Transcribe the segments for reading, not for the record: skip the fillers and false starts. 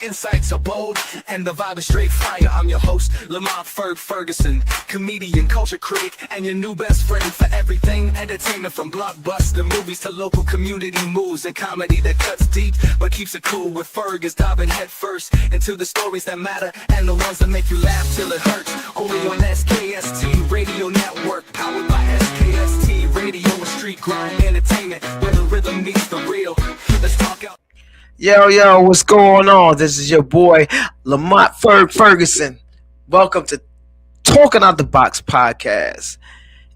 Insights are bold, and the vibe is straight fire. I'm your host, Lamont Fergson, comedian, culture critic, and your new best friend for everything entertainment, from blockbuster movies to local community moves and comedy that cuts deep but keeps it cool. With Ferg is diving head first into the stories that matter and the ones that make you laugh till it hurts. Only on SKST Radio Network, powered by SKST Radio and street grind entertainment, where the rhythm meets the real. Let's talk out. Yo, what's going on? This is your boy, Lamont Fergson. Welcome to Talking Out the Box podcast.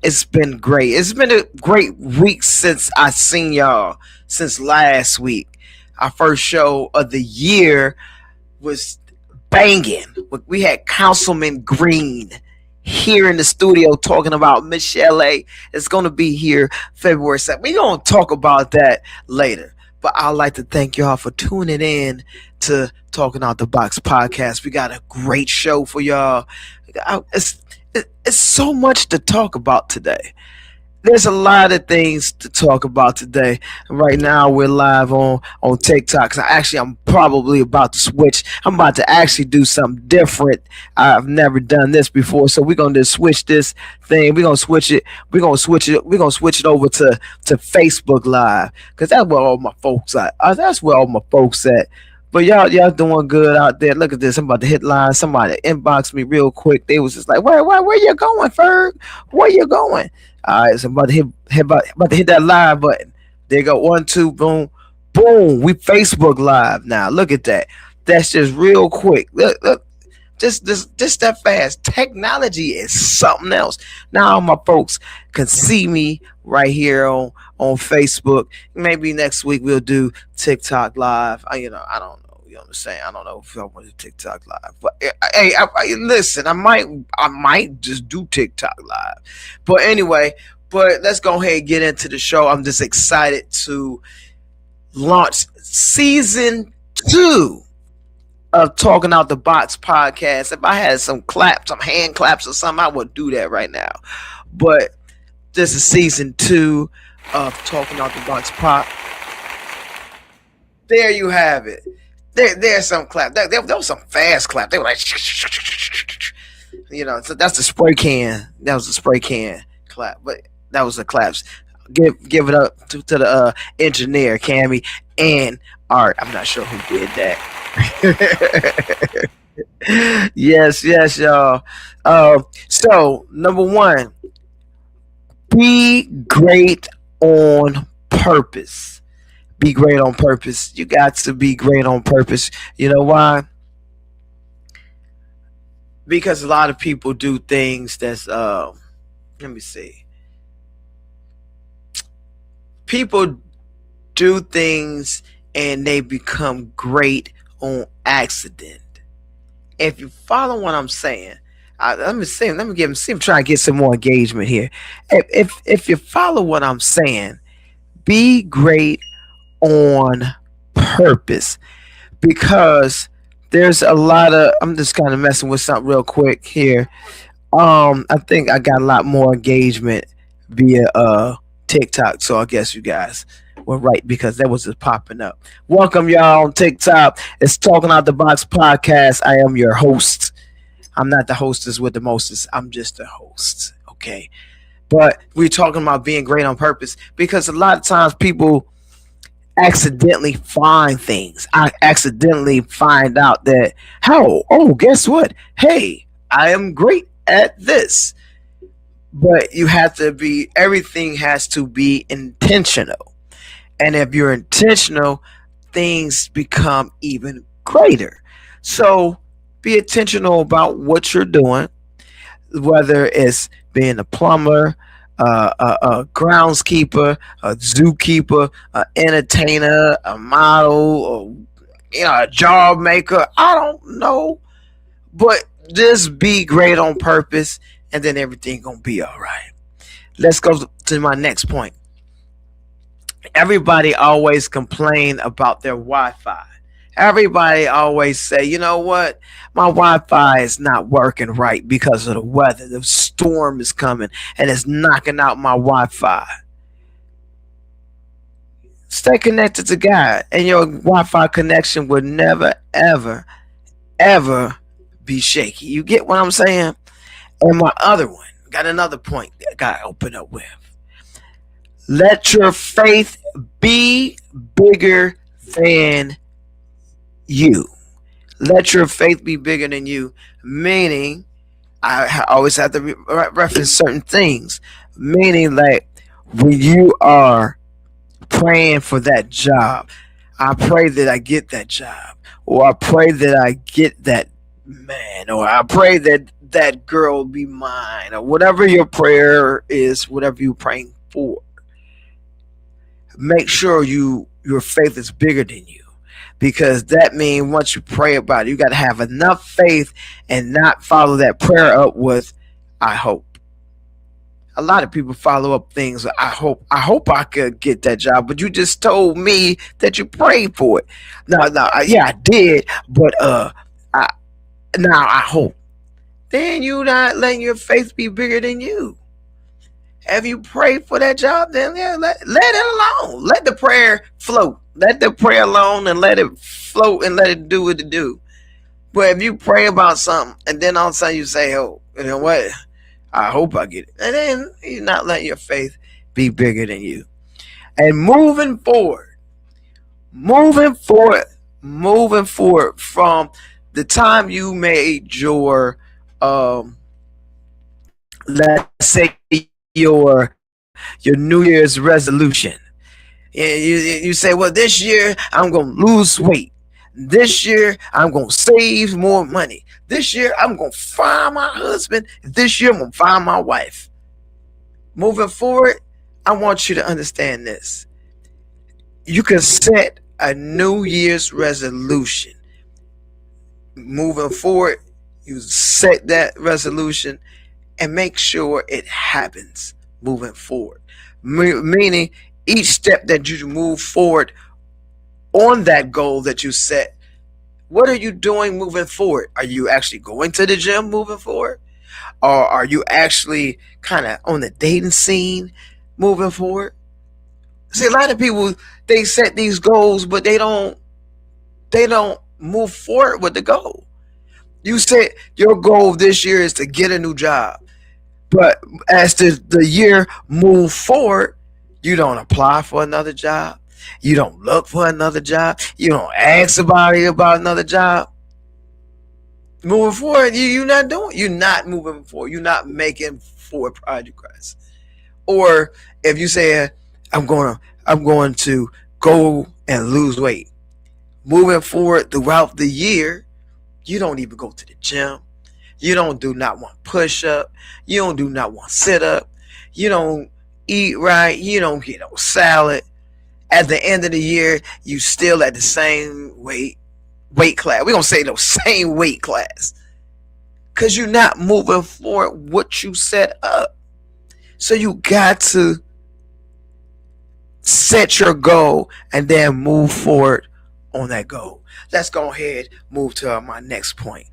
It's been great. It's been a great week since I seen y'all, since last week. Our first show of the year was banging. We had Councilman Green here in the studio talking about Michelle A. It's going to be here February 2nd. We're going to talk about that later. But I'd like to thank y'all for tuning in to Talking Out the Box podcast. We got a great show for y'all. It's so much to talk about today. There's a lot of things to talk about today. Right now, we're live on TikTok. I'm probably about to switch. I'm about to actually do something different. I've never done this before, so we're gonna just switch this thing. We're gonna switch it. We're gonna switch it over to Facebook Live, because that's where all my folks at. That's where all my folks at. But y'all doing good out there. Look at this. I'm about to hit line. Somebody inboxed me real quick. They was just like, where you going, Ferg? Where you going? All right, so I'm about to hit that live button. There you go. 1, 2, boom. We Facebook Live now. Look at that. That's just real quick. Look. Just that fast. Technology is something else. Now my folks can see me right here on Facebook. Maybe next week we'll do TikTok Live. I don't know. You understand? I don't know if I want to TikTok Live, but hey, listen. I might just do TikTok Live. But anyway, let's go ahead and get into the show. I'm just excited to launch season 2 of Talking Out the Box podcast. If I had some hand claps or something, I would do that right now. But this is season 2 of Talking Out the Box pod. There you have it. There's some clap. There was some fast clap. They were like, so that's the spray can. That was the spray can clap. But that was the claps. Give it up to the engineer, Cammy, and Art. I'm not sure who did that. yes, y'all. So number 1, be great on purpose. Be great on purpose. You got to be great on purpose. You know why? Because a lot of people do things that's let me see. People do things and they become great on accident. If you follow what I'm saying, let me try to get some more engagement here. If you follow what I'm saying, be great on purpose, because there's a lot of, I'm just kind of messing with something real quick here. I think I got a lot more engagement via TikTok, so I guess you guys were right, because that was just popping up. Welcome y'all on TikTok. It's Talking Out the Box podcast. I am your host. I'm not the hostess with the mostest. I'm just the host. Okay. But we're talking about being great on purpose, because a lot of times people accidentally find things. I accidentally find out that, guess what? Hey, I am great at this. But you have to be, everything has to be intentional. And if you're intentional, things become even greater. So be intentional about what you're doing, whether it's being a plumber, a groundskeeper, a zookeeper, an entertainer, a model, or a job maker. I don't know, but just be great on purpose, and then everything gonna be all right. Let's go to my next point. Everybody always complain about their Wi-Fi. Everybody always say, you know what, my Wi-Fi is not working right because of the weather. The storm is coming and it's knocking out my Wi-Fi. Stay connected to God, and your Wi-Fi connection will never, ever, ever be shaky. You get what I'm saying? And my other one, got another point that I gotta open up with. Let your faith be bigger than you. Let your faith be bigger than you. Meaning, I always have to reference certain things. Meaning, like when you are praying for that job, I pray that I get that job, or I pray that I get that man, or I pray that that girl will be mine, or whatever your prayer is, whatever you're praying for. Make sure your faith is bigger than you, because that means once you pray about it, you got to have enough faith and not follow that prayer up with I hope. A lot of people follow up things. I hope I could get that job, but you just told me that you prayed for it. No, yeah, I did, but I now I hope. Then you not letting your faith be bigger than you. Have you prayed for that job? Then yeah, let it alone. Let the prayer float. Let the prayer alone and let it float and let it do what it do. But if you pray about something and then all of a sudden you say, "Oh, you know what? I hope I get it," and then you're not letting your faith be bigger than you. And moving forward, moving forward from the time you made your, let's say your New Year's resolution. You say, well, this year I'm gonna lose weight. This year I'm gonna save more money. This year I'm gonna find my husband. This year I'm gonna find my wife. Moving forward, I want you to understand this. You can set a New Year's resolution. Moving forward, you set that resolution and make sure it happens moving forward. Meaning, each step that you move forward on that goal that you set, what are you doing moving forward? Are you actually going to the gym moving forward? Or are you actually kind of on the dating scene moving forward? See, a lot of people, they set these goals, but they don't move forward with the goal. You said your goal this year is to get a new job. But as the year move forward, you don't apply for another job. You don't look for another job. You don't ask somebody about another job. Moving forward, you're not moving forward. You're not making forward progress. Or if you say I'm going to go and lose weight. Moving forward throughout the year, you don't even go to the gym. You don't do not one push up. You don't do not one sit up. You don't eat right. You don't get no salad. At the end of the year, you still at the same weight class. We're going to say the same weight class. Because you're not moving forward what you set up. So you got to set your goal and then move forward on that goal. Let's go ahead, move to my next point.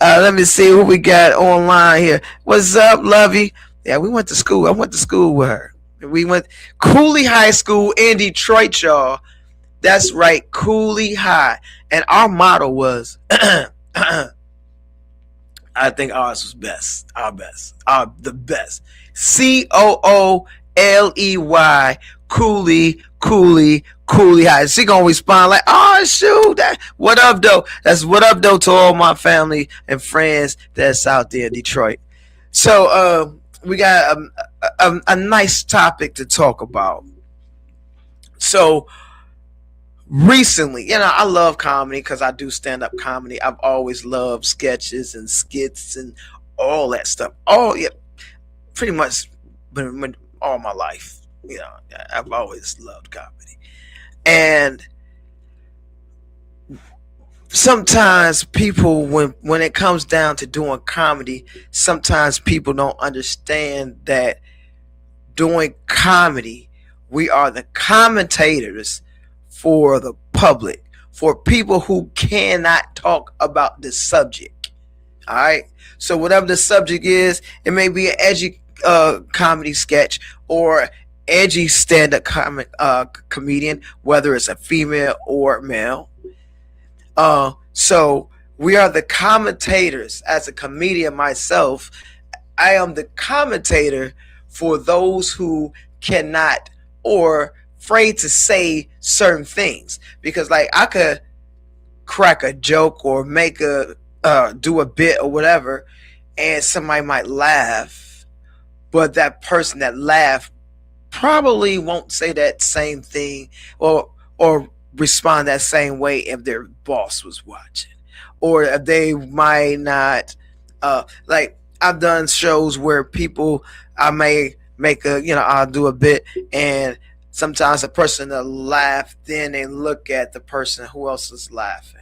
Let me see who we got online here. What's up, Lovey? Yeah, we went to school. I went to school with her. We went Cooley High School in Detroit, y'all. That's right, Cooley High. And our motto was, I think ours was best. The best. COOLEY, Cooley High. She gonna respond like, oh shoot, what up though? That's what up though to all my family and friends that's out there in Detroit. So we got a nice topic to talk about. So recently, I love comedy because I do stand-up comedy. I've always loved sketches and skits and all that stuff. Pretty much all my life. I've always loved comedy. And sometimes people, when it comes down to doing comedy, sometimes people don't understand that doing comedy, we are the commentators for the public, for people who cannot talk about the subject. All right. So whatever the subject is, it may be an edgy comedy sketch, or edgy stand-up comedian, whether it's a female or male. So we are the commentators. As a comedian myself, I am the commentator for those who cannot or afraid to say certain things, because like I could crack a joke or make a do a bit or whatever, and somebody might laugh, but that person that laughed probably won't say that same thing or respond that same way if their boss was watching, or if they might not like I've done shows where people, I may make a, I'll do a bit, and sometimes a person will laugh, then they look at the person who else is laughing.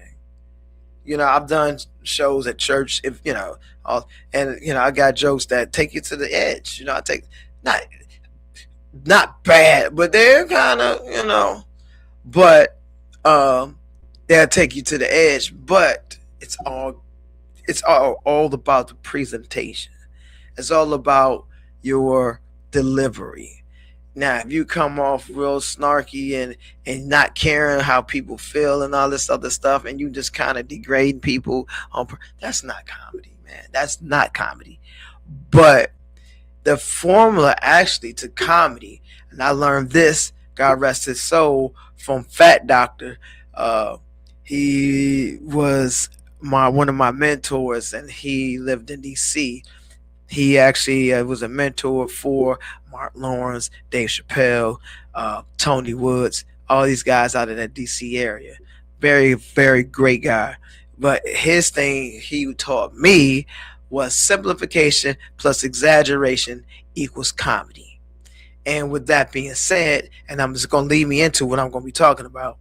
I've done shows at church, if and I got jokes that take you to the edge. I take not bad, but they're kind of but they'll take you to the edge. But it's all about the presentation. It's all about your delivery. Now, if you come off real snarky and not caring how people feel and all this other stuff, and you just kind of degrade people that's not comedy, man. That's not comedy. But the formula actually to comedy, and I learned this, God rest his soul, from Fat Doctor. He was one of my mentors, and he lived in DC. He actually was a mentor for Mark Lawrence, Dave Chappelle, Tony Woods, all these guys out in that DC area. Very, very great guy. But his thing he taught me was simplification plus exaggeration equals comedy. And with that being said, and I'm just going to lead me into what I'm going to be talking about.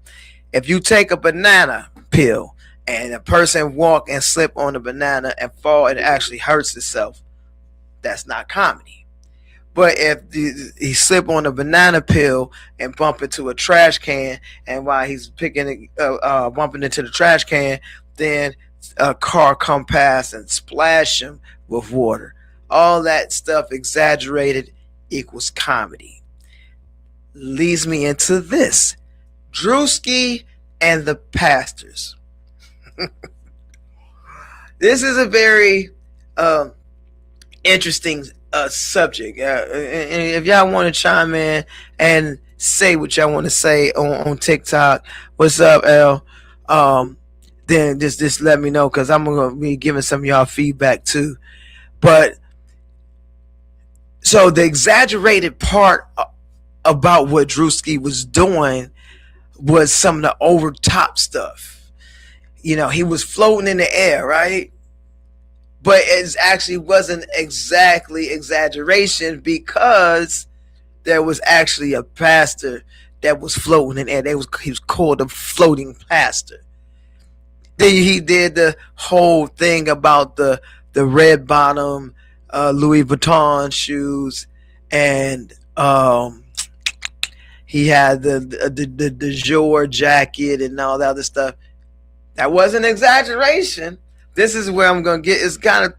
If you take a banana peel and a person walk and slip on the banana and fall and actually hurts itself, that's not comedy. But if he slip on a banana peel and bump into a trash can, and while he's bumping into the trash can, then a car come past and splash him with water. All that stuff exaggerated equals comedy. Leads me into this. Drewski and the Pastors. This is a very interesting subject. If y'all want to chime in and say what y'all want to say on TikTok, what's up, L? Then just let me know, because I'm gonna be giving some of y'all feedback too. But so the exaggerated part about what Drewski was doing was some of the over top stuff. He was floating in the air, right? But it actually wasn't exactly exaggeration, because there was actually a pastor that was floating in air. He was called a floating pastor. Then he did the whole thing about the red bottom Louis Vuitton shoes, and he had the Jour jacket and all that other stuff. That wasn't exaggeration. This is where I'm gonna get. It's kind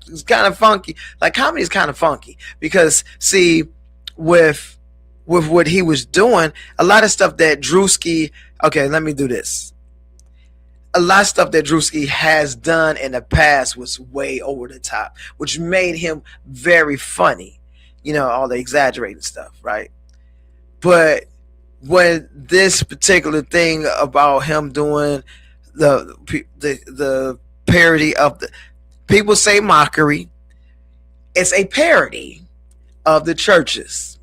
of funky. Like, comedy is kind of funky, because see, with what he was doing, a lot of stuff that Drewski. Okay, let me do this. A lot of stuff that Drewski has done in the past was way over the top, which made him very funny. All the exaggerated stuff, right? But when this particular thing about him doing the parody of the, people say mockery, it's a parody of the churches.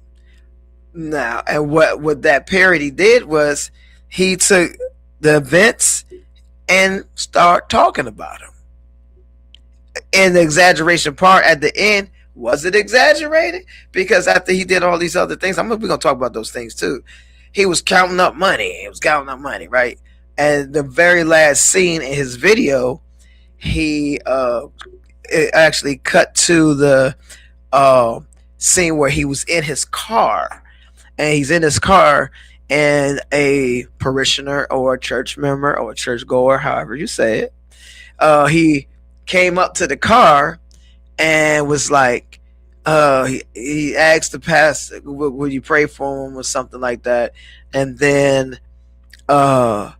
Now, and what that parody did was he took the events and start talking about them. And the exaggeration part at the end, was it exaggerated? Because after he did all these other things, we're going to talk about those things too. He was counting up money. He was counting up money, right? And the very last scene in his video, he actually cut to the scene where he was in his car. And he's in his car, and a parishioner or a church member or a church goer, however you say it, he came up to the car and was like, he asked the pastor, would you pray for him or something like that? And then uh,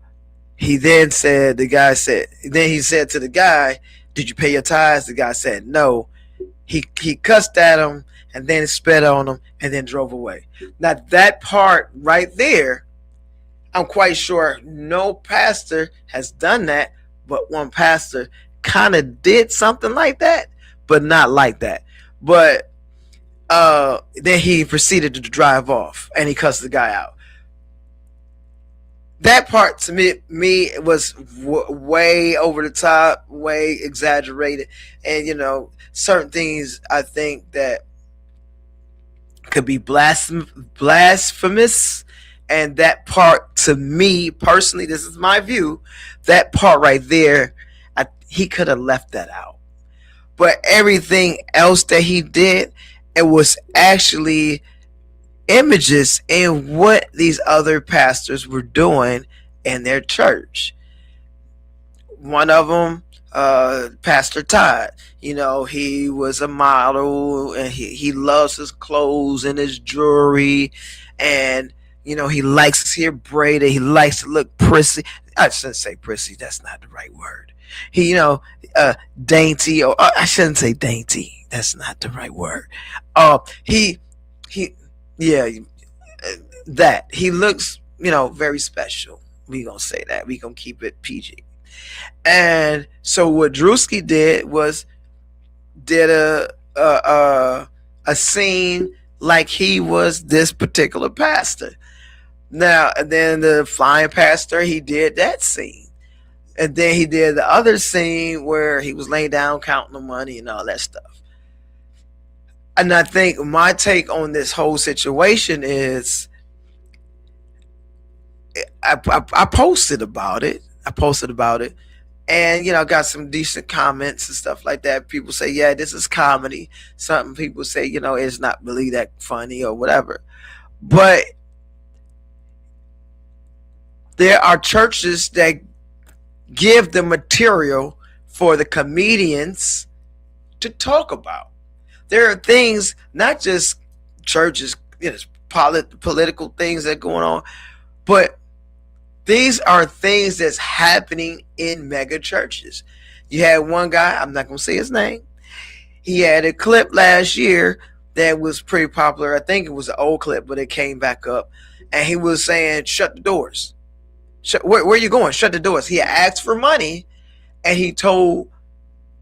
he then said, then he said to the guy, did you pay your tithes? The guy said no. He cussed at him and then spit on him and then drove away. Now that part right there, I'm quite sure no pastor has done that, but one pastor kind of did something like that, but not like that. But then he proceeded to drive off and he cussed the guy out. That part to me was way over the top, way exaggerated, and certain things I think that could be blasphemous, and that part to me personally, this is my view, that part right there, he could have left that out. But everything else that he did, it was actually images in what these other pastors were doing in their church. One of them, Pastor Todd, he was a model and he loves his clothes and his jewelry, and he likes his hair braided, he likes to look prissy. I shouldn't say prissy, that's not the right word. He dainty, or I shouldn't say dainty, that's not the right word. He yeah, that he looks very special. We gonna say that, we gonna keep it PG. And so what Drewski did was did a scene like he was this particular pastor. Now, and then the flying pastor, he did that scene. And then he did the other scene where he was laying down counting the money and all that stuff. And I think my take on this whole situation is I posted about it. And got some decent comments and stuff like that. People say, yeah, this is comedy. Some people say, it's not really that funny or whatever. But there are churches that give the material for the comedians to talk about. There are things, not just churches, political things that are going on, but these are things that's happening in mega churches. You had one guy, I'm not going to say his name. He had a clip last year that was pretty popular. I think it was an old clip, but it came back up. And he was saying, shut the doors. Where are you going? Shut the doors. He asked for money, and he told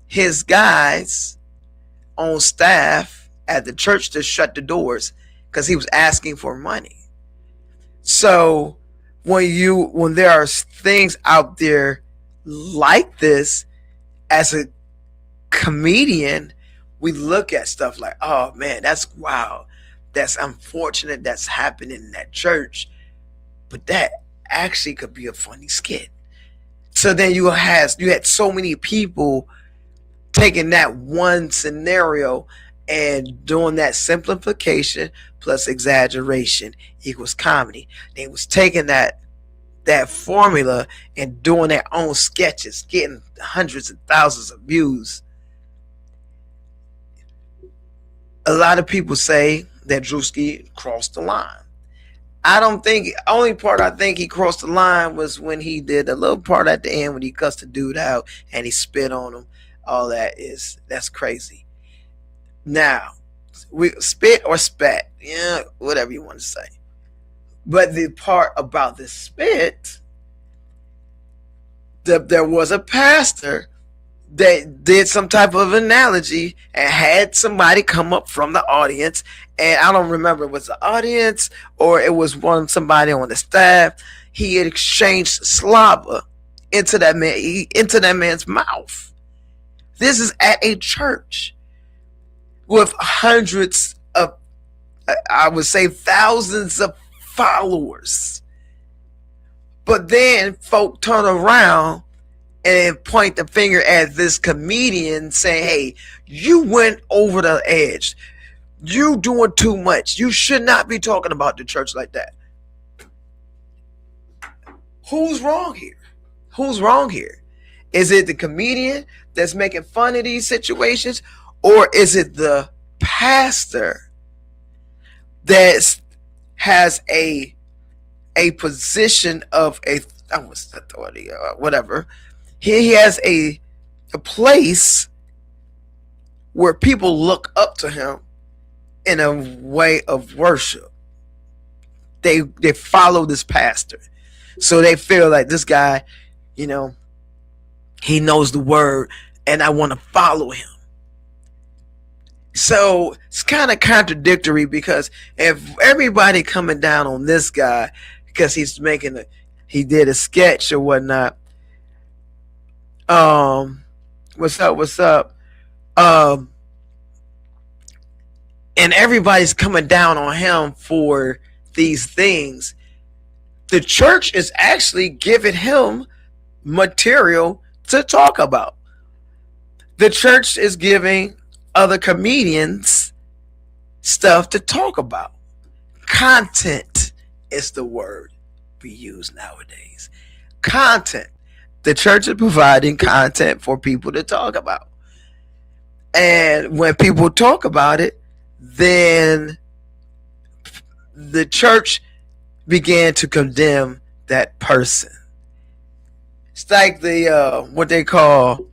his guys on staff at the church to shut the doors because he was asking for money. So when there are things out there like this, as a comedian, we look at stuff like, oh man, that's wow, that's unfortunate that's happening in that church, but that actually could be a funny skit. So then you had so many people taking that one scenario and doing that simplification plus exaggeration equals comedy. They was taking that formula and doing their own sketches, getting hundreds of thousands of views. A lot of people say that Drewski crossed the line. I don't think, only part I think he crossed the line was when he did a little part at the end when he cussed the dude out and he spit on him. All that's crazy. Now, we spit or spat, yeah, whatever you want to say. But the part about the spit, there was a pastor that did some type of analogy and had somebody come up from the audience, and I don't remember if it was the audience or it was somebody on the staff. He had exchanged slobber into that man's mouth. This is at a church with hundreds of, I would say thousands of followers. But then folk turn around and point the finger at this comedian saying, hey, you went over the edge. You doing too much. You should not be talking about the church like that. Who's wrong here? Who's wrong here? Is it the comedian that's making fun of these situations, or is it the pastor that has a position of authority or whatever. He has a place where people look up to him in a way of worship. They follow this pastor. So they feel like this guy, he knows the word and I want to follow him. So it's kind of contradictory, because if everybody coming down on this guy because he did a sketch or whatnot, what's up, and everybody's coming down on him for these things, the church is actually giving him material to talk about. The church is giving other comedians stuff to talk about. Content is the word we use nowadays. Content. The church is providing content for people to talk about. And when people talk about it, then the church began to condemn that person. It's like the what they call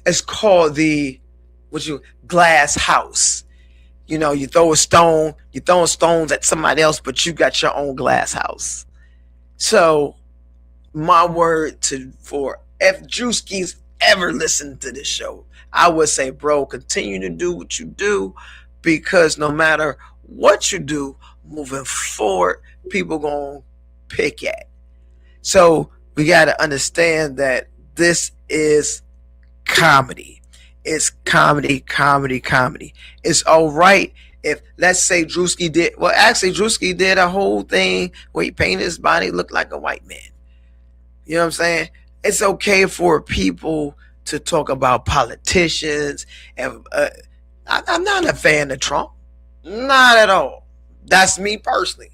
it's called the glass house. You throw a stone, you're throwing stones at somebody else, but you got your own glass house. So my word for if Drewski's ever listened to this show, I would say, bro, continue to do what you do, because no matter what you do moving forward, people gonna pick at. So we got to understand that this is comedy. It's comedy. It's all right if, let's say, Drewski did a whole thing where he painted his body look like a white man. You know what I'm saying? It's okay for people to talk about politicians. And I'm not a fan of Trump. Not at all. That's me personally.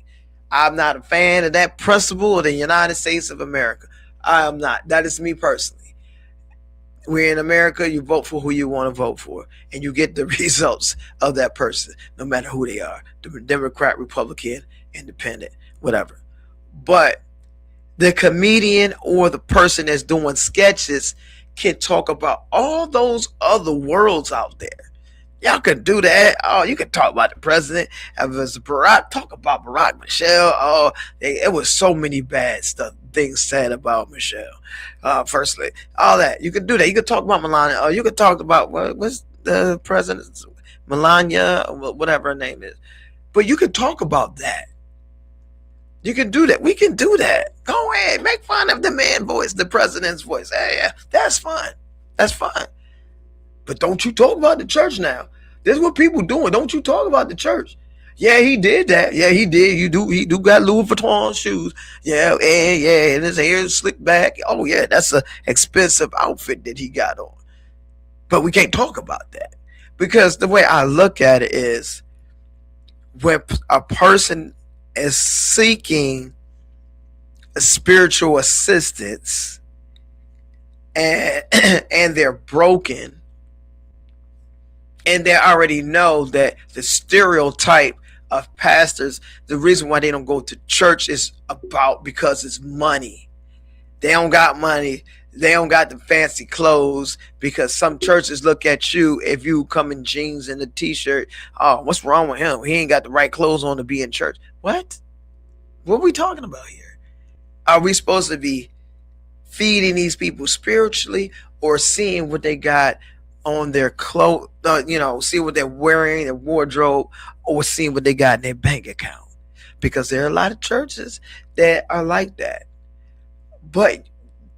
I'm not a fan of that principle of the United States of America. I am not. That is me personally. We're in America. You vote for who you want to vote for, and you get the results of that person, no matter who they are, Democrat, Republican, Independent, whatever. But the comedian or the person that's doing sketches can talk about all those other worlds out there. Y'all can do that. Oh, you can talk about the president. If it's Barack, talk about Barack, Michelle. Oh, it was so many bad things said about Michelle. Firstly, all that. You can do that. You can talk about Melania. Oh, you can talk about what's the president's Melania, or whatever her name is. But you can talk about that. You can do that. We can do that. Go ahead. Make fun of the man voice, the president's voice. Yeah, that's fine. That's fine. But don't you talk about the church now. This is what people doing. Don't you talk about the church. Yeah, he did that. Yeah, he did. He do got Louis Vuitton shoes. Yeah, and his hair is slicked back. Oh yeah, that's an expensive outfit that he got on. But we can't talk about that, because the way I look at it is, when a person is seeking a spiritual assistance and they're broken, and they already know that the stereotype of pastors, the reason why they don't go to church is because it's money. They don't got money. They don't got the fancy clothes, because some churches look at you, if you come in jeans and a t-shirt, oh, what's wrong with him? He ain't got the right clothes on to be in church. What are we talking about here? Are we supposed to be feeding these people spiritually, or seeing what they got on their clothes, see what they're wearing, their wardrobe, or seeing what they got in their bank account? Because there are a lot of churches that are like that. But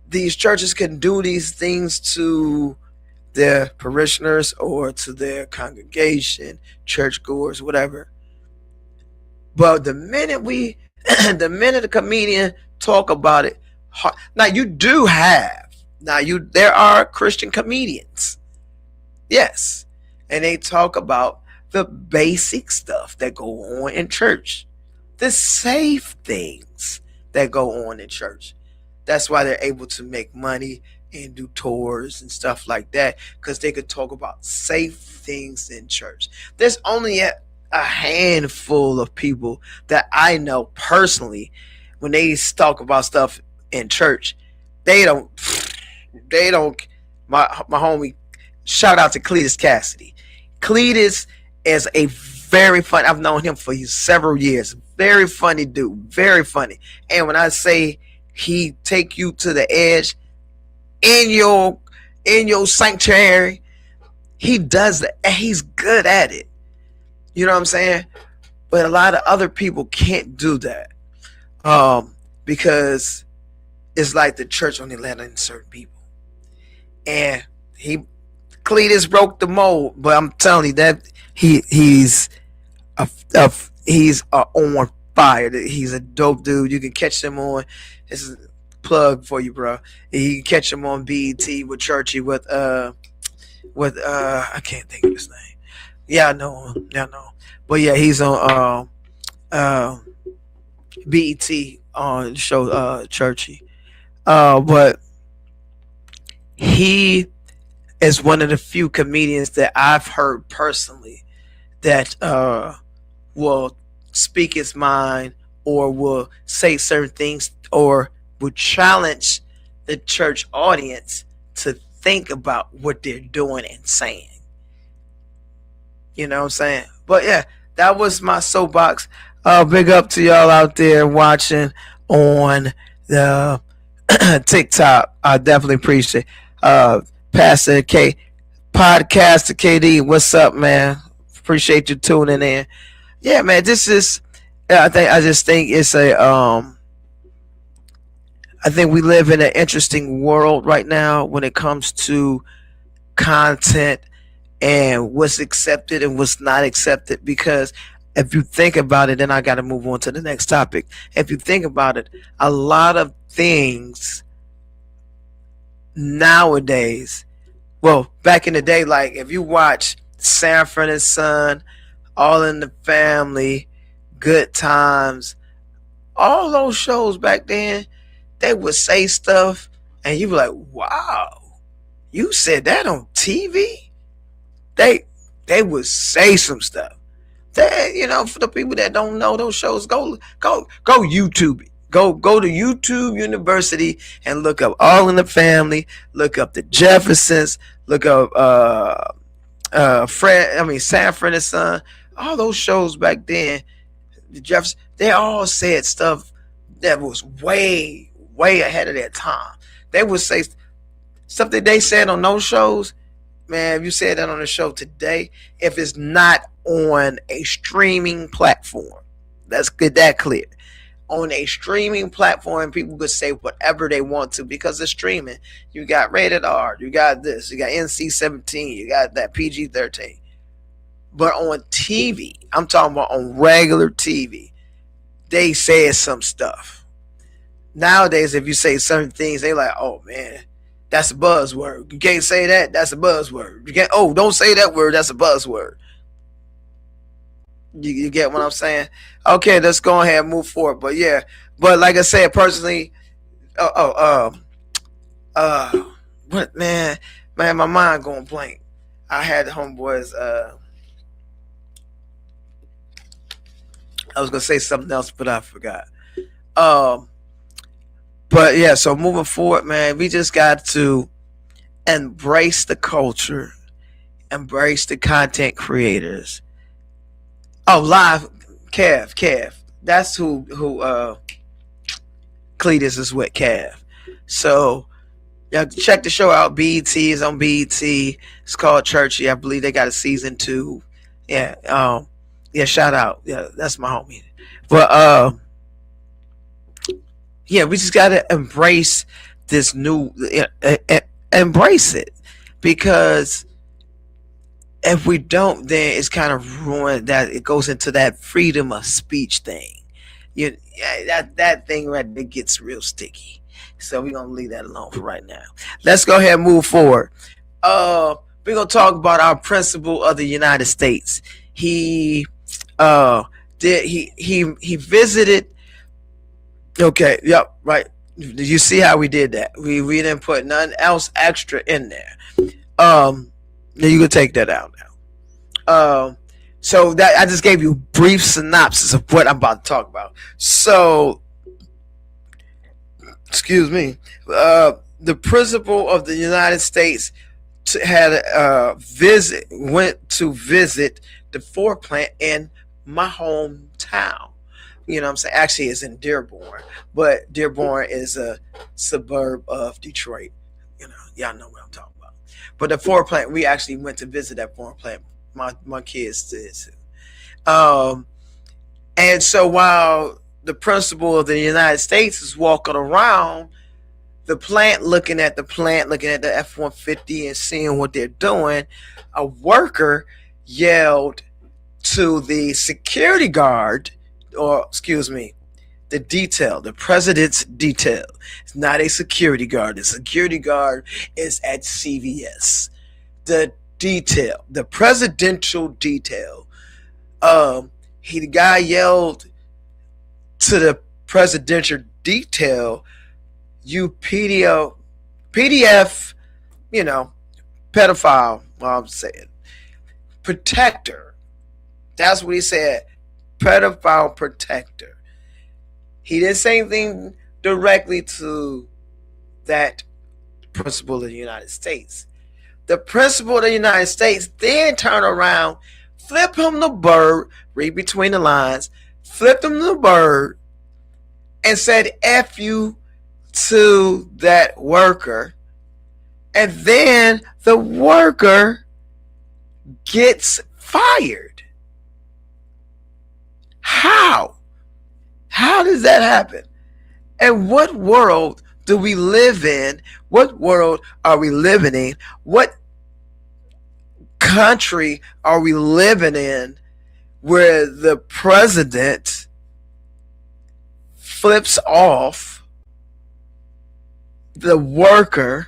these churches can do these things to their parishioners or to their congregation, churchgoers, whatever. But the minute the comedian talk about it, there are Christian comedians. Yes. And they talk about the basic stuff that go on in church, the safe things that go on in church. That's why they're able to make money and do tours and stuff like that because they could talk about safe things in church. There's only a handful of people that I know personally when they talk about stuff in church. They don't. They don't. My homie. Shout out to Cletus Cassidy. Cletus is a very fun. I've known him for several years. Very funny dude. Very funny. And when I say he take you to the edge in your sanctuary, he does that. And he's good at it. You know what I'm saying? But a lot of other people can't do that. Because it's like the church only letting certain people. And Cletus broke the mold, but I'm telling you that he's on fire. He's a dope dude. You can catch him on. This is a plug for you, bro. You can catch him on BET with Churchy with I can't think of his name. Yeah, I know him. Yeah, I know. But yeah, he's on BET on the show Churchy. But he is one of the few comedians that I've heard personally that will speak his mind or will say certain things or will challenge the church audience to think about what they're doing and saying. You know what I'm saying? But yeah, that was my soapbox. Big up to y'all out there watching on the TikTok. I definitely appreciate Pastor K Podcaster KD. What's up, man? Appreciate you tuning in. Yeah, man, this is I just think it's I think we live in an interesting world right now when it comes to content and what's accepted and what's not accepted, because if you think about it, then I got to move on to the next topic. If you think about it, a lot of things nowadays, well, back in the day, like if you watch Sanford and Son, All in the Family, Good Times, all those shows back then, they would say stuff and you were like, wow, you said that on TV? They would say some stuff. They, you know, for the people that don't know those shows, go YouTube it. Go to YouTube University and look up All in the Family, look up the Jeffersons, look up Sanford and Son, all those shows back then, the Jeffersons, they all said stuff that was way ahead of their time. They would say something they said on those shows, man, if you said that on a show today, if it's not on a streaming platform, let's get that clear. On a streaming platform, people could say whatever they want to because it's streaming. You got rated R, you got this, you got NC-17, you got that PG-13. But on TV, I'm talking about on regular TV, they said some stuff. Nowadays, if you say certain things, they like, oh man, that's a buzzword. You can't say that, that's a buzzword. You can't, oh, don't say that word, that's a buzzword. You get what I'm saying? Okay, let's go ahead and move forward. But yeah, but like I said, personally, what man, my mind going blank. I had the homeboys. I was gonna say something else, but I forgot. But yeah, so moving forward, man, we just got to embrace the culture, embrace the content creators. Oh, live, Kev. That's who Cletus is with, Kev. So yeah, check the show out. BET is on BET. It's called Churchy. I believe they got a season 2. Yeah, yeah, shout out. Yeah, that's my homie. But yeah, we just gotta embrace this new, embrace it, because if we don't, then it's kind of ruined. That it goes into that freedom of speech thing. That thing right there gets real sticky. So we're gonna leave that alone for right now. Let's go ahead and move forward. We're gonna talk about our principal of the United States. He visited. Okay, yep, right. Did you see how we did that? We didn't put nothing else extra in there. Now you can take that out now. So that I just gave you a brief synopsis of what I'm about to talk about. So, excuse me. The principal of the United States went to visit the Ford plant in my hometown. You know what I'm saying? Actually, it's in Dearborn, but Dearborn is a suburb of Detroit. You know, y'all know what I'm talking about. But the Ford plant, we actually went to visit that Ford plant. My kids did too. And so while the principal of the United States is walking around the plant, looking at the F-150 and seeing what they're doing, a worker yelled to the security guard, or excuse me, the president's detail. It's not a security guard. The security guard is at CVS. The presidential detail. The guy yelled to the presidential detail, "You PDF, pedophile." Well, I'm saying protector. That's what he said. Pedophile protector. He didn't say anything directly to that principal of the United States. The principal of the United States then turned around, flipped him the bird, read between the lines, flipped him the bird, and said F you to that worker. And then the worker gets fired. How? How does that happen? And what world do we live in? What world are we living in? What country are we living in where the president flips off the worker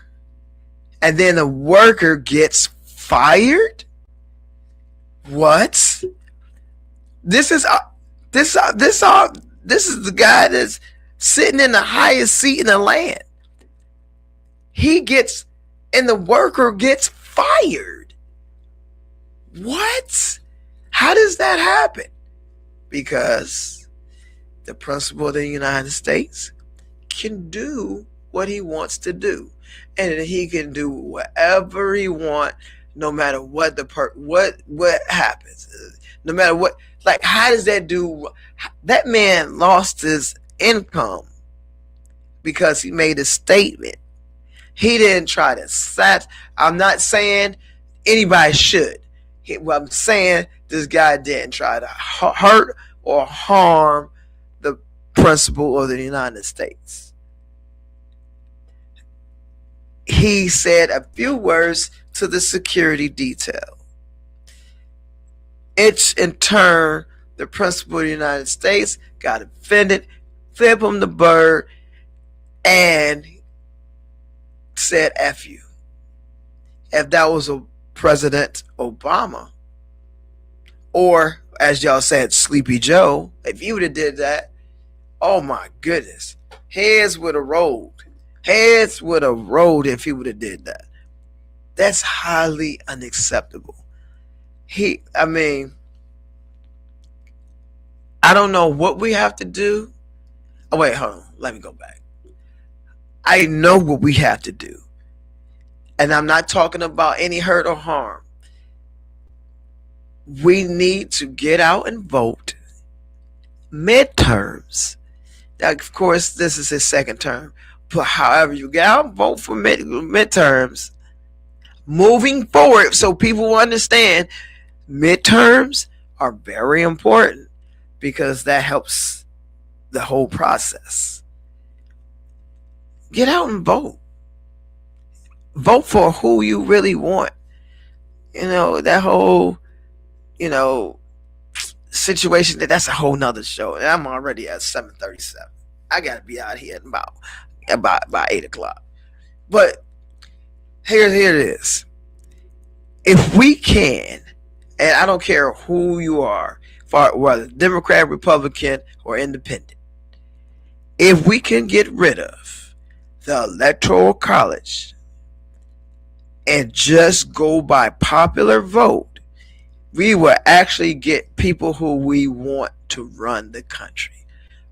and then the worker gets fired? What? This is the guy that's sitting in the highest seat in the land. He gets, and the worker gets fired. What? How does that happen? Because the principal of the United States can do what he wants to do, and he can do whatever he wants, no matter what what happens, no matter what. Like, how does that do? That man lost his income because he made a statement. He didn't try to I'm not saying anybody should. What I'm saying, this guy didn't try to hurt or harm the principal of the United States. He said a few words to the security detail. It's in turn, the principal of the United States got offended, flipped him the bird, and said F you. If that was a President Obama, or as y'all said, Sleepy Joe, if he would have did that, oh my goodness, heads would have rolled. Heads would have rolled if he would have did that. That's highly unacceptable. I don't know what we have to do. Oh, wait, hold on. Let me go back. I know what we have to do. And I'm not talking about any hurt or harm. We need to get out and vote. Midterms. Now, of course, this is his second term. But however, you get out and vote for midterms. Moving forward, so people will understand, midterms are very important because that helps the whole process. Get out and vote. Vote for who you really want. That whole, situation, that's a whole nother show. And I'm already at 7:37. I gotta be out here about 8 o'clock. But here it is. If we can, and I don't care who you are, whether Democrat, Republican, or Independent, if we can get rid of the Electoral College and just go by popular vote, we will actually get people who we want to run the country.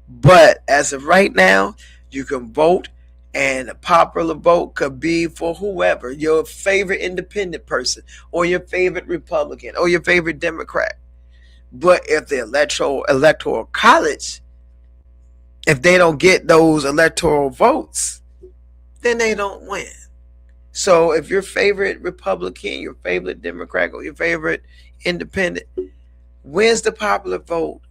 But as of right now, you can vote, and a popular vote could be for whoever, your favorite independent person, or your favorite Republican, or your favorite Democrat. But if the electoral college, if they don't get those electoral votes, then they don't win. So if your favorite Republican, your favorite Democrat, or your favorite independent wins the popular vote,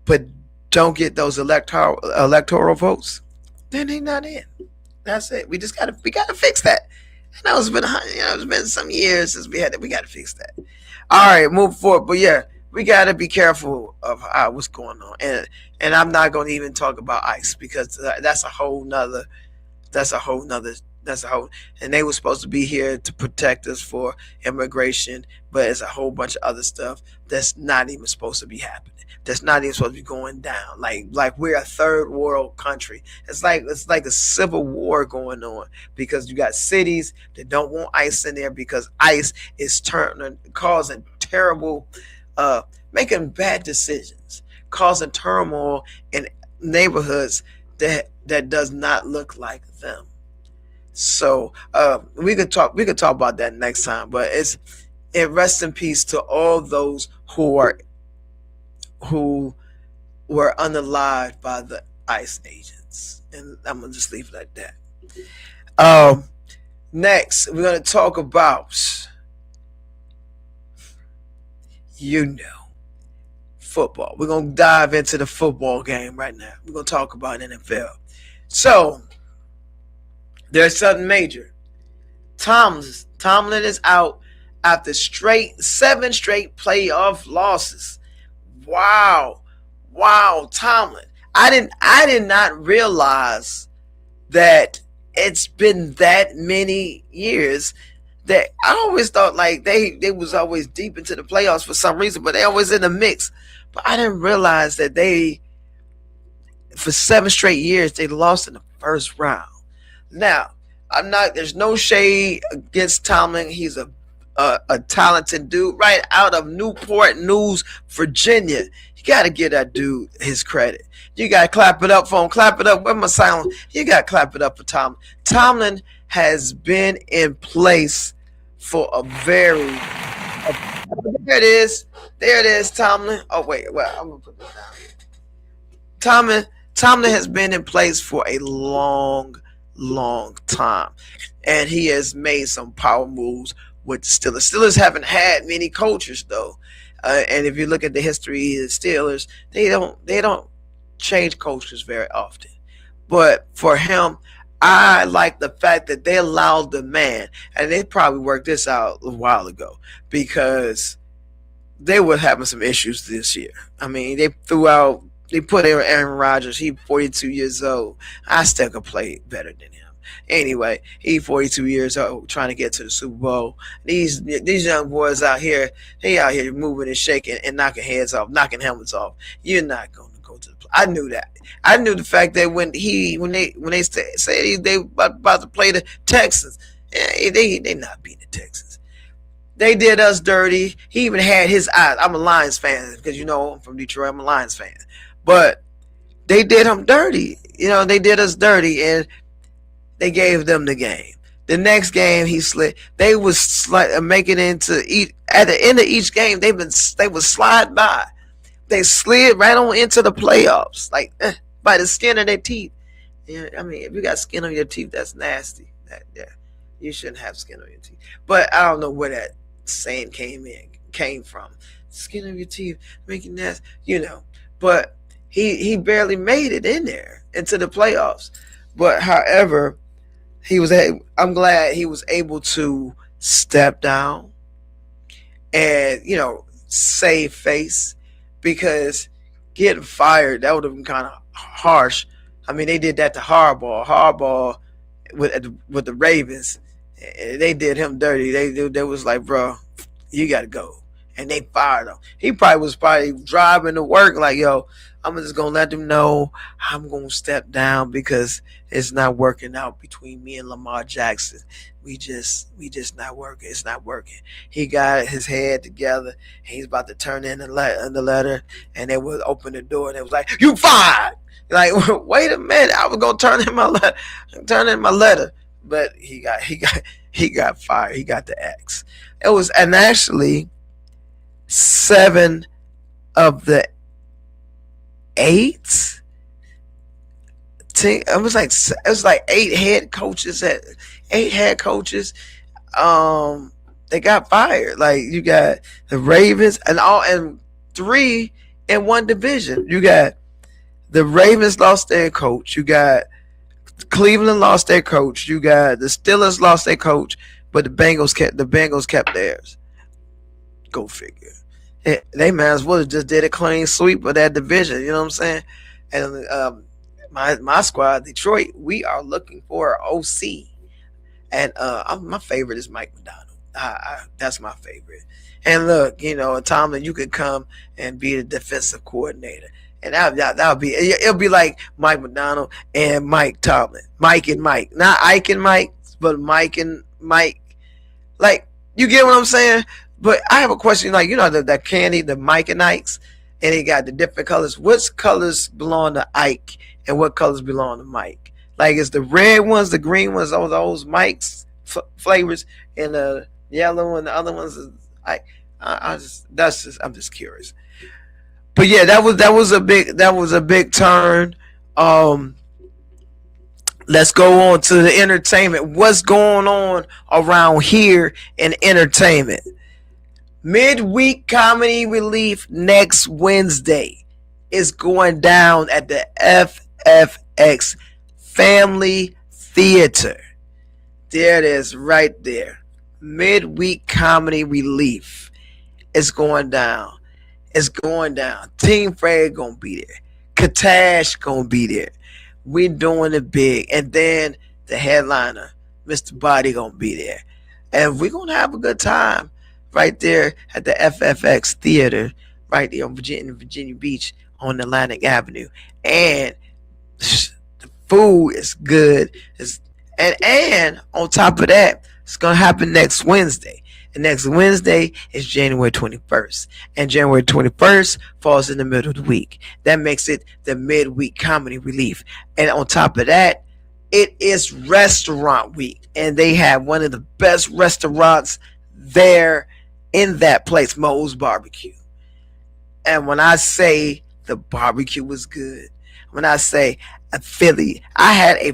but don't get those electoral votes, then they not in. That's it. We gotta fix that. And that was been it's been some years since we had it. We gotta fix that. All right, move forward. But yeah, we gotta be careful of what's going on. And I'm not gonna even talk about ICE because that's a whole nother. And they were supposed to be here to protect us for immigration, but it's a whole bunch of other stuff that's not even supposed to be happening. That's not even supposed to be going down. Like we're a third world country. It's like a civil war going on because you got cities that don't want ICE in there because ICE is causing terrible, making bad decisions, causing turmoil in neighborhoods that does not look like them. So we could talk about that next time. But it rest in peace to all those who were unalived by the ICE agents, and I'm gonna just leave it like that. Next, we're gonna talk about football. We're gonna dive into the football game right now. We're gonna talk about NFL. So there's something major. Tomlin is out after 7 straight playoff losses. Wow, Tomlin. I did not realize that it's been that many years. That I always thought like they was always deep into the playoffs for some reason, but they always in the mix. But I didn't realize that for 7 straight years they lost in the first round. Now, there's no shade against Tomlin. He's a talented dude right out of Newport News, Virginia. You got to give that dude his credit. You got to clap it up for him. Clap it up. Where's my sound? You got to clap it up for Tomlin. Tomlin has been in place for there it is, Tomlin. Oh, wait. Well, I'm going to put this down. Tomlin has been in place for a long time, and he has made some power moves with the Steelers. Steelers haven't had many coaches though, and if you look at the history of the Steelers, they don't change coaches very often. But for him, I like the fact that they allowed the man, and they probably worked this out a while ago because they were having some issues this year. I mean, they put Aaron Rodgers. He's 42 years old. I still could play better than him. Anyway, he's 42 years old, trying to get to the Super Bowl. These young boys out here, they out here moving and shaking and knocking heads off, knocking helmets off. You're not going to go to the play. I knew that. I knew the fact that when they say they about to play the Texans, they not beating the Texans. They did us dirty. He even had his eyes. I'm a Lions fan because I'm from Detroit. I'm a Lions fan. But they did him dirty. They did us dirty, and they gave them the game. The next game, he slid. They was making into at the end of each game. They would slide by. They slid right on into the playoffs, like by the skin of their teeth. I mean, if you got skin on your teeth, that's nasty. You shouldn't have skin on your teeth. But I don't know where that saying came from. Skin on your teeth, making nasty. But he barely made it in there into the playoffs. But however, I'm glad he was able to step down and save face, because getting fired, that would have been kind of harsh. I mean, they did that to Harbaugh with the Ravens. They did him dirty. They was like, bro, you got to go. And they fired him. He was driving to work like, yo, I'm just gonna let them know I'm gonna step down because it's not working out between me and Lamar Jackson. We just not working. It's not working. He got his head together. He's about to turn in the letter, and they would open the door, and it was like, "You fired." Like, wait a minute, I was gonna turn in my letter, but he got fired. He got the X. It was, and actually, 7 of the 8 team. It was like 8 head coaches. They got fired. Like, you got the Ravens and 3 in one division. You got the Ravens lost their coach. You got Cleveland lost their coach. You got the Steelers lost their coach, but the Bengals kept theirs. Go figure. They might as well have just did a clean sweep of that division. You know what I'm saying? And my squad, Detroit, we are looking for an OC, and my favorite is Mike McDonald. That's my favorite. And look, Tomlin, you could come and be the defensive coordinator, and that'll be, it'll be like Mike McDonald and Mike Tomlin, Mike and Mike, not Ike and Mike, but Mike and Mike. Like, you get what I'm saying? But I have a question. Like, the candy, the Mike and Ike's, and they got the different colors. What colors belong to Ike, and what colors belong to Mike? Like, it's the red ones, the green ones, all those Mike's flavors, and the yellow and the other ones is Ike. I'm just curious. But yeah, that was a big turn. Let's go on to the entertainment. What's going on around here in entertainment? Midweek comedy relief next Wednesday is going down at the FFX Family Theater. There it is, right there. Midweek comedy relief is going down. It's going down. Team Ferg gonna be there. Katash gonna be there. We're doing it big, and then the headliner, Mr. Body, gonna be there, and we're gonna have a good time right there at the FFX Theater, right there on Virginia Beach on Atlantic Avenue. And the food is good. And on top of that, it's gonna happen next Wednesday. And next Wednesday is January 21st. And January 21st falls in the middle of the week. That makes it the midweek comedy relief. And on top of that, it is restaurant week. And they have one of the best restaurants there in that place, Moe's Barbecue. And when I say the barbecue was good, when I say I had a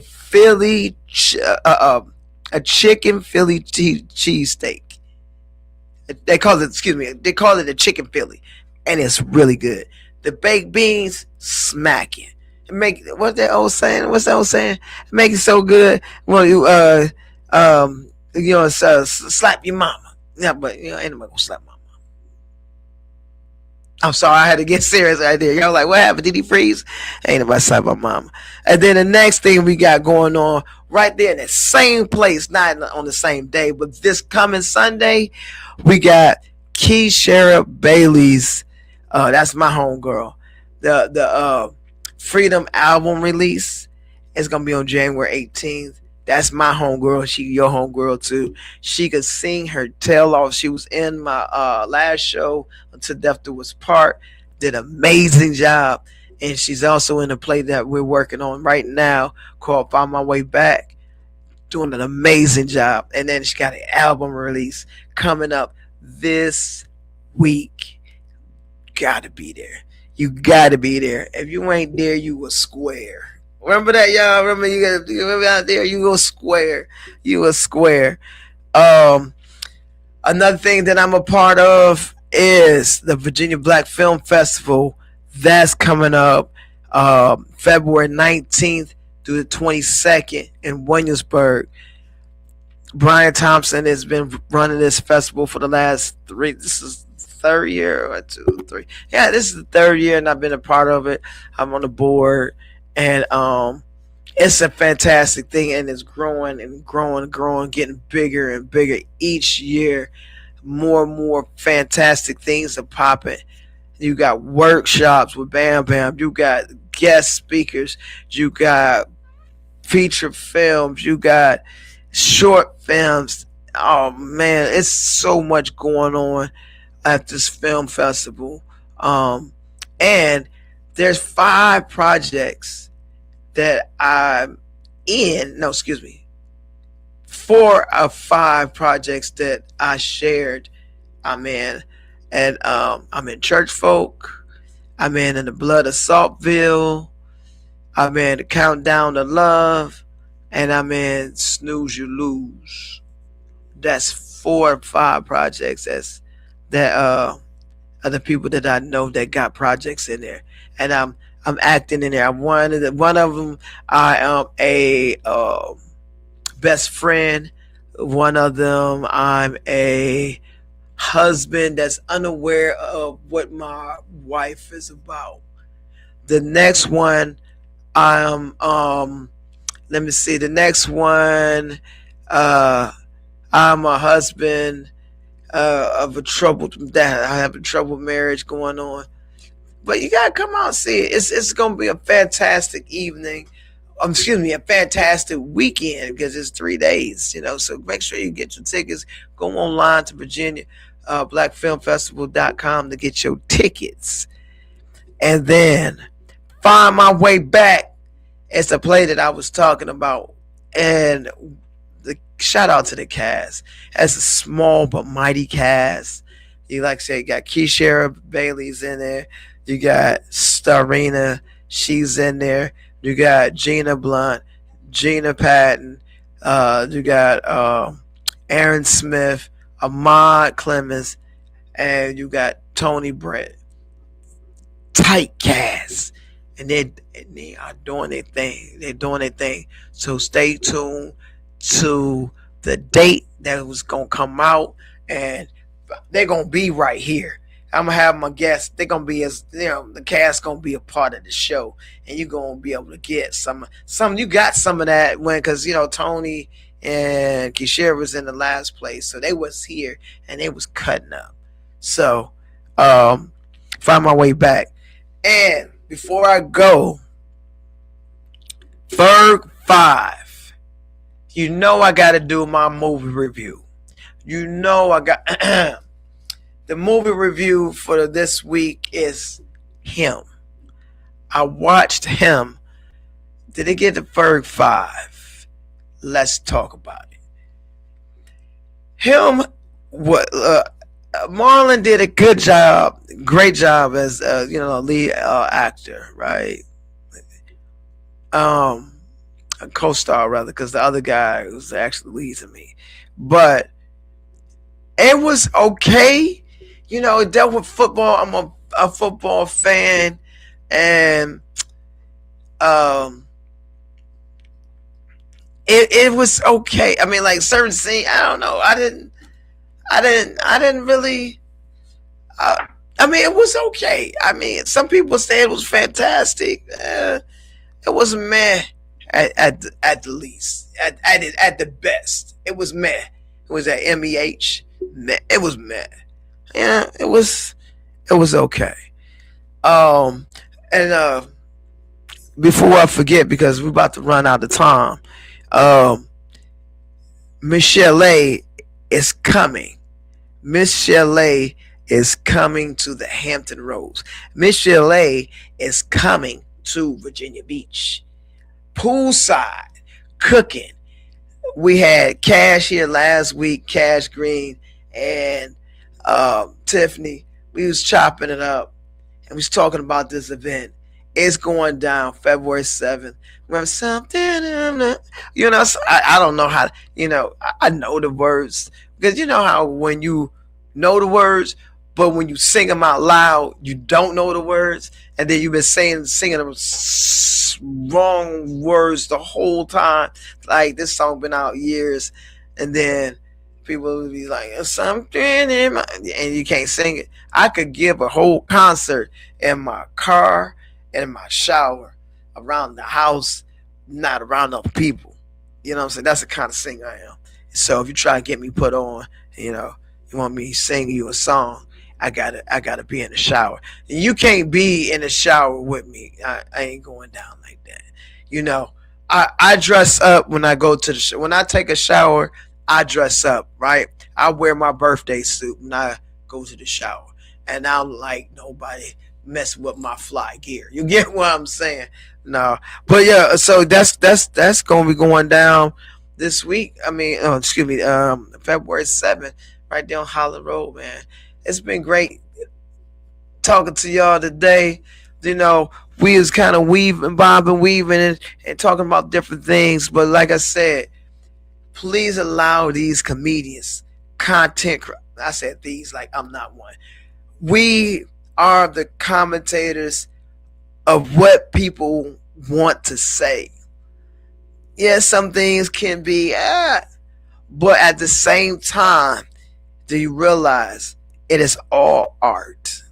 chicken Philly cheesesteak. They call it a chicken Philly, and it's really good. The baked beans, smacking. What's that old saying? Make it so good. Well, slap your mama. Yeah, but ain't nobody gonna slap my mama. I'm sorry, I had to get serious right there. Y'all like, what happened? Did he freeze? Ain't nobody slap my mama. And then the next thing we got going on right there in the same place, not on the same day, but this coming Sunday, we got Keishara Bailey's. That's my homegirl. The Freedom album release is gonna be on January 18th. That's my homegirl. She your homegirl too. She could sing her tail off. She was in my last show, Until Death Do Us Part. Did an amazing job. And she's also in a play that we're working on right now called Find My Way Back. Doing an amazing job. And then she got an album release coming up this week. Gotta be there. You gotta be there. If you ain't there, you a square. Remember that, y'all? Remember out there, you a square. You a square. Another thing that I'm a part of is the Virginia Black Film Festival. That's coming up February 19th through the 22nd in Williamsburg. Brian Thompson has been running this festival for the last 3. This is third year or 2, 3. Yeah, this is the 3rd year, and I've been a part of it. I'm on the board. And it's a fantastic thing, and it's growing and growing, getting bigger and bigger each year. More and more fantastic things are popping. You got workshops with Bam Bam. You got guest speakers. You got feature films. You got short films. Oh man, it's so much going on at this film festival. And there's 5 projects that I'm in. No, excuse me. 4 of 5 projects that I shared. I'm in, and I'm in Church Folk. I'm in the Blood of Saltville. I'm in the Countdown to Love, and I'm in Snooze You Lose. That's 4 or 5 projects. That are the people that I know that got projects in there, and I'm acting in there. I'm one of them. I am a best friend. One of them, I'm a husband that's unaware of what my wife is about. The next one, I'm let me see. The next one, I'm a husband of a troubled that I have a troubled marriage going on. But you gotta come out and see it. It's gonna be a fantastic evening. Excuse me, a fantastic weekend because it's 3 days, So make sure you get your tickets. Go online to Virginia, blackfilmfestival.com to get your tickets. And then Find My Way Back. It's a play that I was talking about. And the shout out to the cast. It's a small but mighty cast. You like I say, you got Keishara Bailey's in there. You got Starina, she's in there. You got Gina Blunt, Gina Patton. You got Aaron Smith, Ahmad Clemens, and you got Tony Brett. Tight cast, and they are doing their thing. They're doing their thing. So stay tuned to the date that was gonna come out, and they're gonna be right here. I'm gonna have my guests. They're gonna be the cast gonna be a part of the show, and you're gonna be able to get some. You got some of that because Tony and Keishara was in the last place, so they was here and they was cutting up. So, Find My Way Back. And before I go, Ferg 5. I got to do my movie review. I got. The movie review for this week is Him. I watched Him. Did it get to Ferg 5? Let's talk about it. Him, Marlon did a great job as lead actor, right? A co-star rather, because the other guy was actually leading me, but it was okay. It dealt with football. I'm a football fan, and it was okay. I mean, like certain scene, I don't know. I didn't really. I mean, it was okay. I mean, some people say it was fantastic. It was meh at the least. At the best, it was meh. It was at MEH. Meh. It was meh. Yeah, it was okay. And before I forget, because we're about to run out of time, Miss Chalet is coming. Miss Chalet is coming to the Hampton Roads. Miss Chalet is coming to Virginia Beach. Poolside, cooking. We had Cash here last week, Cash Green, and Tiffany. We was chopping it up and we was talking about this event. It's going down February 7th. Remember something? I don't know how. I know the words because you know how when you know the words, but when you sing them out loud, you don't know the words, and then you've been singing them wrong words the whole time. Like this song been out years, and then people will be like something in my, and you can't sing it. I could give a whole concert in my car, in my shower, around the house, not around other people. You know what I'm saying? That's the kind of singer I am. So if you try to get me put on, you want me to sing you a song, I gotta be in the shower. You can't be in the shower with me. I ain't going down like that. You know, I dress up when I go to the when I take a shower. I dress up, right? I wear my birthday suit when I go to the shower, and I don't like nobody mess with my fly gear. You get what I'm saying? No, but yeah. So that's gonna be going down this week. I mean, oh, excuse me, February 7th, right there on Holland Road, man. It's been great talking to y'all today. You know, we was kind of weaving, bobbing, weaving, and talking about different things. But like I said, please allow these comedians, I said these like I'm not one. We are the commentators of what people want to say. Yes, some things can be, but at the same time, do you realize it is all art?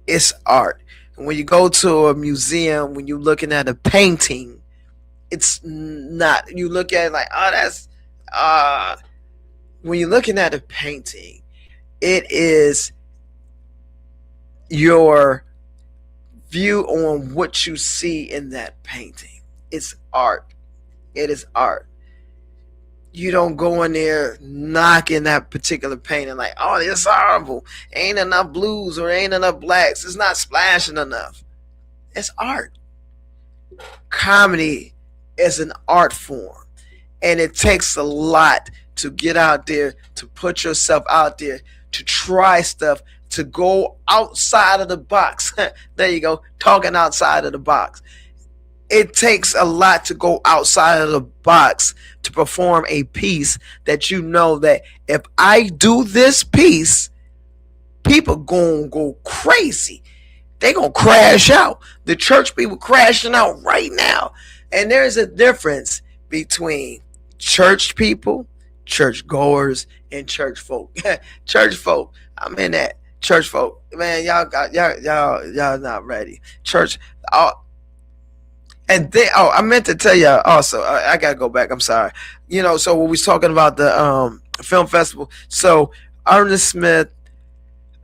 It's art. And when you go to a museum, when you're looking at a painting, it's not. You look at it like, oh, that's. When you're looking at a painting, it is your view on what you see in that painting. It's art. It is art. You don't go in there knocking that particular painting like, oh, it's horrible. Ain't enough blues or ain't enough blacks. It's not splashing enough. It's art. Comedy is an art form. And it takes a lot to get out there, to put yourself out there, to try stuff, to go outside of the box. There you go, talking outside of the box. It takes a lot to go outside of the box to perform a piece that you know that if I do this piece, people gonna go crazy. They gonna crash out. The church people crashing out right now. And there's a difference between church people, church goers, and church folk. Church folk, I'm in that. Church folk, man, y'all not ready. Church, and then I meant to tell y'all also. I gotta go back. I'm sorry. You know, so when we was talking about the film festival, so Ernest Smith,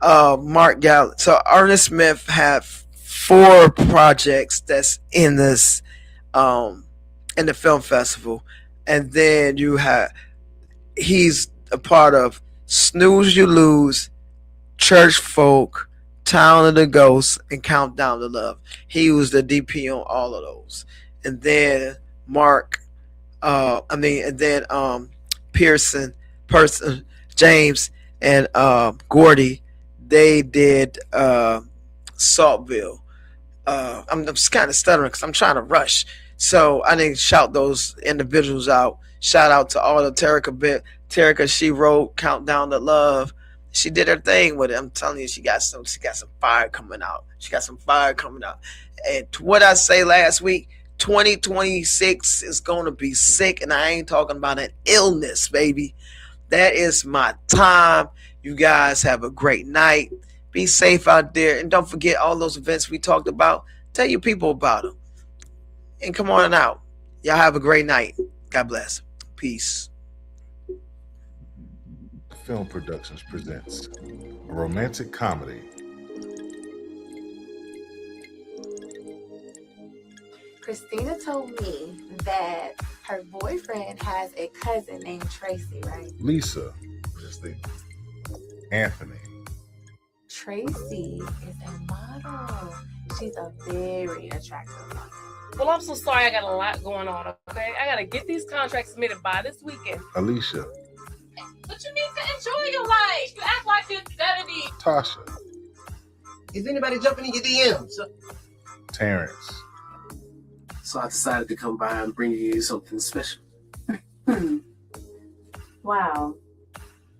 Mark Gallant. So Ernest Smith had 4 projects that's in this in the film festival, and then he's a part of Snooze You Lose, Church Folk, Town of the Ghosts, and Countdown to Love. He was the DP on all of those. And then Pearson, James, and Gordy, they did Saltville. I'm just kind of stuttering because I'm trying to rush. So I didn't shout those individuals out. Shout out to all the Terica, she wrote Countdown to Love. She did her thing with it. I'm telling you, she got some fire coming out. And to what I say last week, 2026 is going to be sick, and I ain't talking about an illness, baby. That is my time. You guys have a great night. Be safe out there, and don't forget all those events we talked about. Tell your people about them, and come on out. Y'all have a great night. God bless. Peace. Film Productions presents a romantic comedy. Christina told me that her boyfriend has a cousin named Tracy, right? Lisa, Anthony. Tracy is a model. She's a very attractive model. Well, I'm so sorry. I got a lot going on, okay? I got to get these contracts submitted by this weekend. Alicia. But you need to enjoy your life. You act like you're 70. Tasha. Is anybody jumping in your DMs? Terrence. So I decided to come by and bring you something special. Wow.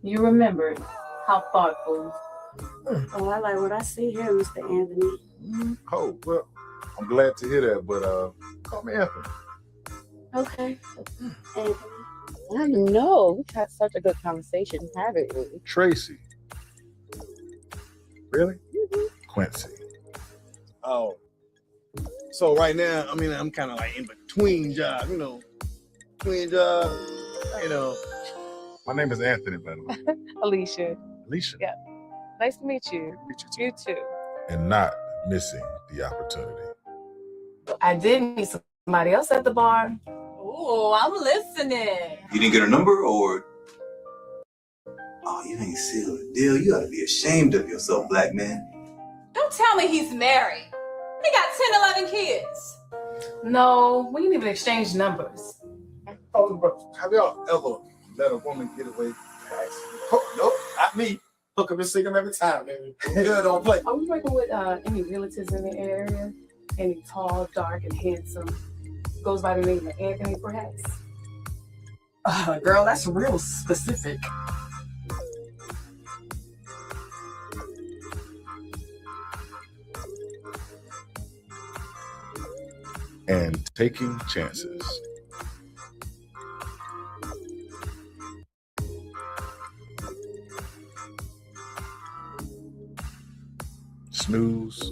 You remembered. How thoughtful. Oh, I like what I see here, Mr. Anthony. Oh, well, I'm glad to hear that, but call me Anthony. Okay. Anthony. I know. We've had such a good conversation, haven't we? Tracy. Really? Mm-hmm. Quincy. Oh. So right now, I mean, I'm kind of like in between jobs, between jobs, My name is Anthony, by the way. Alicia. Alicia. Yeah. Nice to meet you. You too. and not missing the opportunity. I did meet somebody else at the bar. Ooh, I'm listening. You didn't get her number, or? Oh, you ain't sealed the deal. You ought to be ashamed of yourself, black man. Don't tell me he's married. He got 10, 11 kids. No, we didn't even exchange numbers. Oh, but have y'all ever let a woman get away by accident? Oh, nope, not me. Hook up and sing them every time, baby. Good, don't play. Are we working with any relatives in the area? Any tall, dark, and handsome? Goes by the name of Anthony, perhaps? Girl, that's real specific. And taking chances. Snooze,